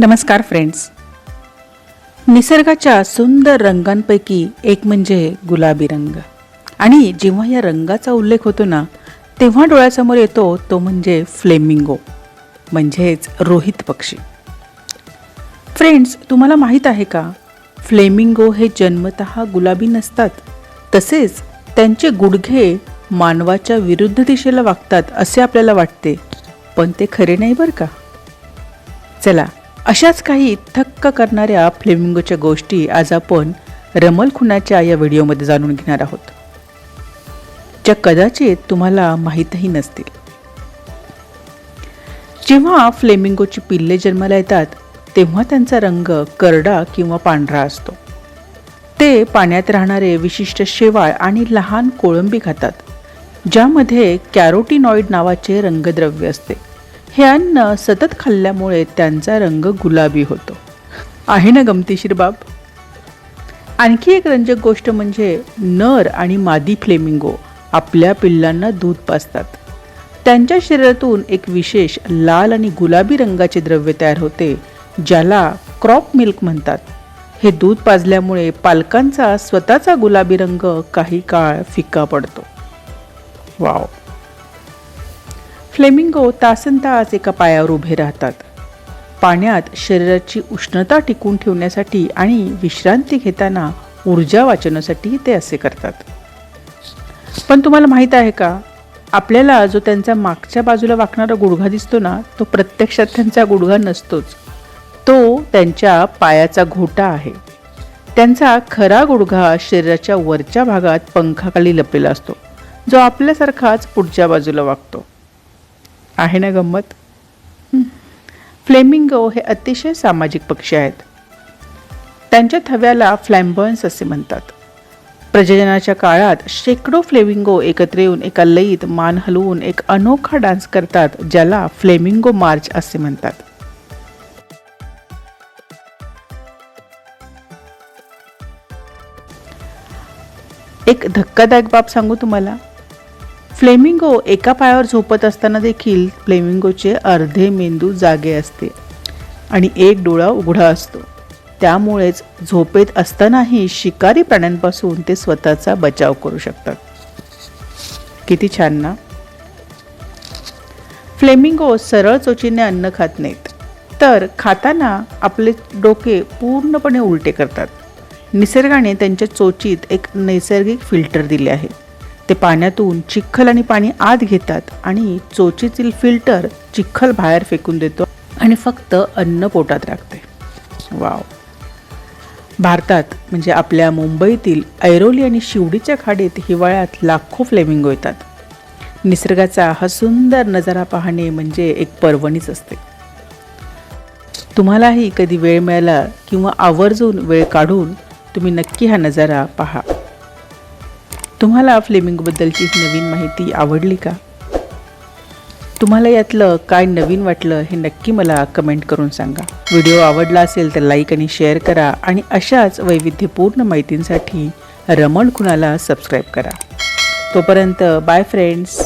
नमस्कार फ्रेंड्स. निसर्गाच्या सुंदर रंगांपैकी एक म्हणजे गुलाबी रंग. आणि जेव्हा या रंगाचा उल्लेख होतो ना, तेव्हा डोळ्यासमोर येतो तो म्हणजे फ्लेमिंगो, म्हणजेच रोहित पक्षी. फ्रेंड्स, तुम्हाला माहीत आहे का, फ्लेमिंगो हे जन्मतः गुलाबी नसतात. तसेच त्यांचे गुडघे मानवाच्या विरुद्ध दिशेला वागतात असे आपल्याला वाटते, पण ते खरे नाही बरं का. चला, अशाच काही थक्क करणाऱ्या फ्लेमिंगोच्या गोष्टी आज आपण रमल खुनाच्या या व्हिडिओमध्ये जाणून घेणार आहोत, ज्या कदाचित तुम्हाला माहीतही नसतील. जेव्हा फ्लेमिंगोची पिल्ले जन्माला येतात तेव्हा त्यांचा रंग करडा किंवा पांढरा असतो. ते पाण्यात राहणारे विशिष्ट शेवाळ आणि लहान कोळंबी खातात, ज्यामध्ये कॅरोटीनॉइड नावाचे रंगद्रव्य असते. हे अन्न सतत खाल्ल्यामुळे त्यांचा रंग गुलाबी होतो. आहे ना गमतीशीर बाब. आणखी एक रंजक गोष्ट म्हणजे नर आणि मादी फ्लेमिंगो आपल्या पिल्लांना दूध पाजतात. त्यांच्या शरीरातून एक विशेष लाल आणि गुलाबी रंगाचे द्रव्य तयार होते, ज्याला क्रॉप मिल्क म्हणतात. हे दूध पाजल्यामुळे पालकांचा स्वतःचा गुलाबी रंग काही काळ फिका पडतो. वाव. फ्लेमिंगो तासनतास एका पायावर उभे राहतात. पाण्यात शरीराची उष्णता टिकून ठेवण्यासाठी आणि विश्रांती घेताना ऊर्जा वाचवण्यासाठी ते असे करतात. पण तुम्हाला माहीत आहे का, आपल्याला जो त्यांचा मागच्या बाजूला वाकणारा गुडघा दिसतो ना, तो प्रत्यक्षात त्यांचा गुडघा नसतोच. तो त्यांच्या पायाचा घोटा आहे. त्यांचा खरा गुडघा शरीराच्या वरच्या भागात पंखाखाली लपलेला असतो, जो आपल्यासारखाच पुढच्या बाजूला वाकतो. आहे ना गंमत. फ्लेमिंगो हे अतिशय सामाजिक पक्षी आहेत. त्यांच्या थव्याला फ्लॅम्बॉयन्स असे म्हणतात. प्रजननाच्या काळात शेकडो फ्लेमिंगो एकत्र येऊन एका लयीत मान हलवून एक अनोखा डान्स करतात, ज्याला फ्लेमिंगो मार्च असे म्हणतात. एक धक्कादायक बाब सांगू तुम्हाला. फ्लेमिंगो एका पायावर झोपत असताना देखील फ्लेमिंगोचे अर्धे मेंदू जागे असते आणि एक डोळा उघडा असतो. त्यामुळेच झोपेत असतानाही शिकारी प्राण्यांपासून ते स्वतःचा बचाव करू शकतात. किती छान ना. फ्लेमिंगो सरळ चोचीने अन्न खात नाहीत, तर खाताना आपले डोके पूर्णपणे उलटे करतात. निसर्गाने त्यांच्या चोचीत एक नैसर्गिक फिल्टर दिले आहे. ते पाण्यातून चिखल आणि पाणी आत घेतात आणि चोचीतील फिल्टर चिखल बाहेर फेकून देतो आणि फक्त अन्न पोटात राखते. वाव. भारतात म्हणजे आपल्या मुंबईतील ऐरोली आणि शिवडीच्या खाडीत हिवाळ्यात लाखो फ्लेमिंगो येतात. निसर्गाचा हा सुंदर नजारा पाहणे म्हणजे एक पर्वणीच असते. तुम्हालाही कधी वेळ मिळाला किंवा आवर्जून वेळ काढून तुम्ही नक्की हा नजारा पहा. तुम्हाला फ्लेमिंगोबद्दलची नवीन माहिती आवडली का? तुम्हाला यातलं काय नवीन वाटलं हे नक्की मला कमेंट करून सांगा. व्हिडिओ आवडला असेल तर लाईक आणि शेअर करा आणि अशाच वैविध्यपूर्ण माहितींसाठी रमल खुनाला सबस्क्राईब करा. तोपर्यंत बाय फ्रेंड्स.